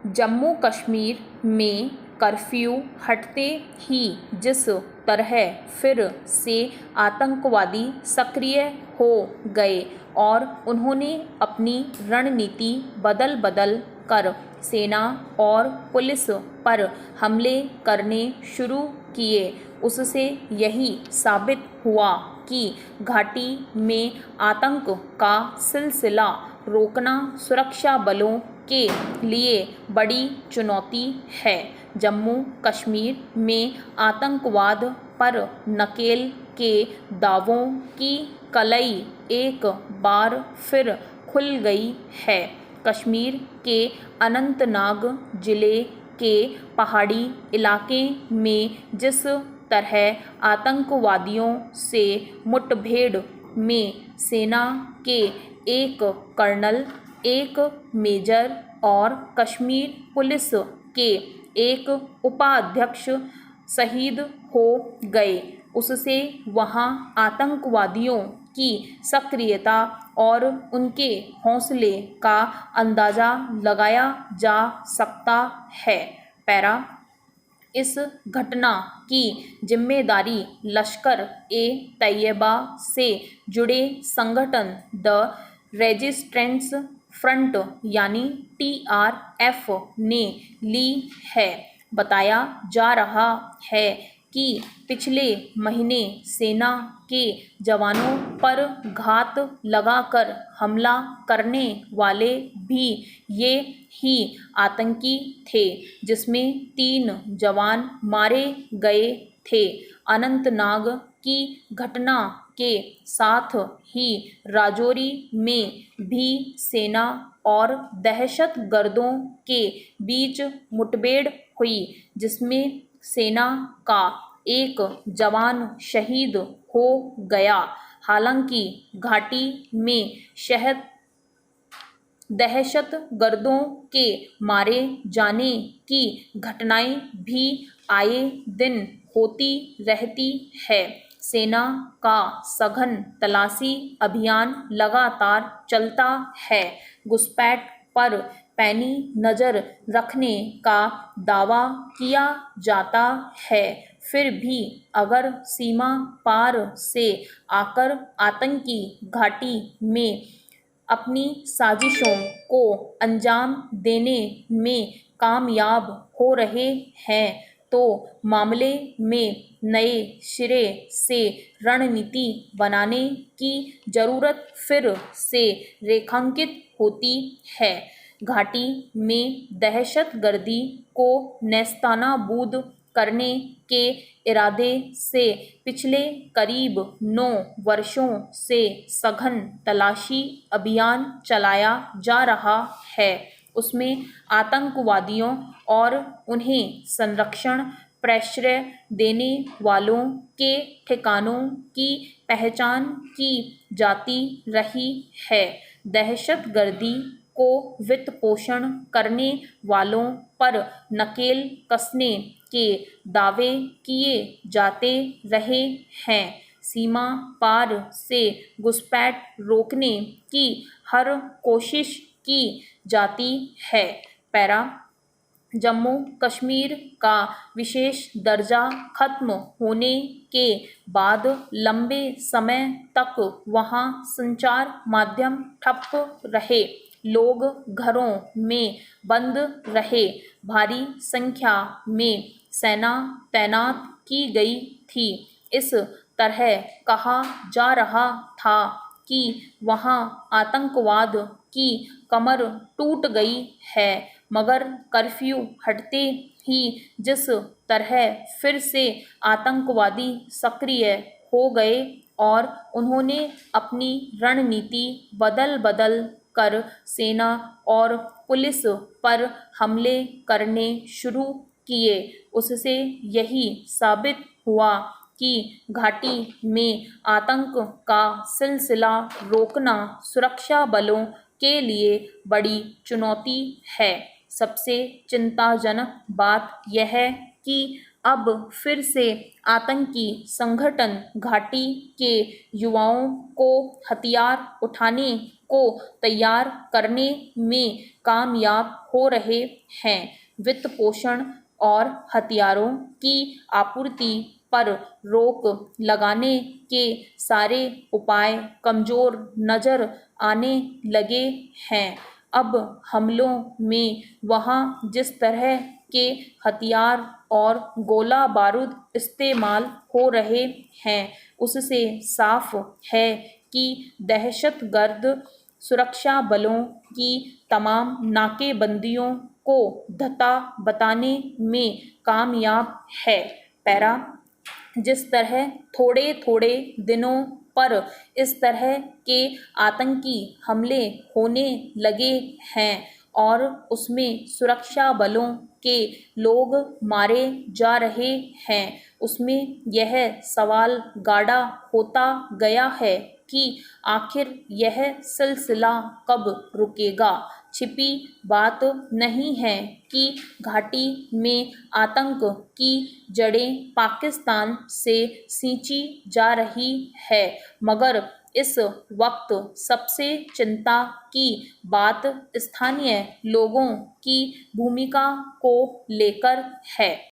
जम्मू कश्मीर में कर्फ्यू हटते ही जिस तरह फिर से आतंकवादी सक्रिय हो गए और उन्होंने अपनी रणनीति बदल कर सेना और पुलिस पर हमले करने शुरू किए, उससे यही साबित हुआ कि घाटी में आतंक का सिलसिला रोकना सुरक्षा बलों के लिए बड़ी चुनौती है। जम्मू कश्मीर में आतंकवाद पर नकेल के दावों की कलई एक बार फिर खुल गई है। कश्मीर के अनंतनाग जिले के पहाड़ी इलाके में जिस तरह आतंकवादियों से मुठभेड़ में सेना के एक कर्नल, एक मेजर और कश्मीर पुलिस के एक उपाध्यक्ष शहीद हो गए, उससे वहां आतंकवादियों की सक्रियता और उनके हौसले का अंदाज़ा लगाया जा सकता है। पैरा इस घटना की जिम्मेदारी लश्कर-ए-तैयबा से जुड़े संगठन द रेजिस्टेंस फ्रंट यानी TRF ने ली है। बताया जा रहा है कि पिछले महीने सेना के जवानों पर घात लगाकर हमला करने वाले भी ये ही आतंकी थे, जिसमें 3 जवान मारे गए थे। अनंतनाग की घटना के साथ ही राजौरी में भी सेना और दहशतगर्दों के बीच मुठभेड़ हुई, जिसमें सेना का एक जवान शहीद हो गया। हालांकि घाटी में दहशतगर्दों के मारे जाने की घटनाएं भी आए दिन होती रहती है। सेना का सघन तलाशी अभियान लगातार चलता है। घुसपैठ पर पैनी नज़र रखने का दावा किया जाता है, फिर भी अगर सीमा पार से आकर आतंकी घाटी में अपनी साजिशों को अंजाम देने में कामयाब हो रहे हैं तो मामले में नए सिरे से रणनीति बनाने की जरूरत फिर से रेखांकित होती है। घाटी में दहशतगर्दी को नेस्तनाबूद करने के इरादे से पिछले करीब 9 वर्षों से सघन तलाशी अभियान चलाया जा रहा है। उसमें आतंकवादियों और उन्हें संरक्षण प्रश्रय देने वालों के ठिकानों की पहचान की जाती रही है। दहशतगर्दी को वित्त पोषण करने वालों पर नकेल कसने के दावे किए जाते रहे हैं। सीमा पार से घुसपैठ रोकने की हर कोशिश की जाती है। पैरा जम्मू कश्मीर का विशेष दर्जा खत्म होने के बाद लंबे समय तक वहां संचार माध्यम ठप रहे। लोग घरों में बंद रहे। भारी संख्या में सेना तैनात की गई थी। इस तरह कहा जा रहा था कि वहां आतंकवाद की कमर टूट गई है, मगर कर्फ्यू हटते ही जिस तरह फिर से आतंकवादी सक्रिय हो गए और उन्होंने अपनी रणनीति बदल कर सेना और पुलिस पर हमले करने शुरू किए, उससे यही साबित हुआ कि घाटी में आतंक का सिलसिला रोकना सुरक्षा बलों के लिए बड़ी चुनौती है। सबसे चिंताजनक बात यह है कि अब फिर से आतंकी संगठन घाटी के युवाओं को हथियार उठाने को तैयार करने में कामयाब हो रहे हैं। वित्त पोषण और हथियारों की आपूर्ति पर रोक लगाने के सारे उपाय कमजोर नजर आने लगे हैं। अब हमलों में वहाँ जिस तरह के हथियार और गोला बारूद इस्तेमाल हो रहे हैं, उससे साफ है कि दहशतगर्द सुरक्षा बलों की तमाम नाकेबंदियों को धता बताने में कामयाब है। पैरा जिस तरह थोड़े थोड़े दिनों पर इस तरह के आतंकी हमले होने लगे हैं और उसमें सुरक्षा बलों के लोग मारे जा रहे हैं, उसमें यह सवाल गाढ़ा होता गया है कि आखिर यह सिलसिला कब रुकेगा। छिपी बात नहीं है कि घाटी में आतंक की जड़ें पाकिस्तान से सींची जा रही है, मगर इस वक्त सबसे चिंता की बात स्थानीय लोगों की भूमिका को लेकर है।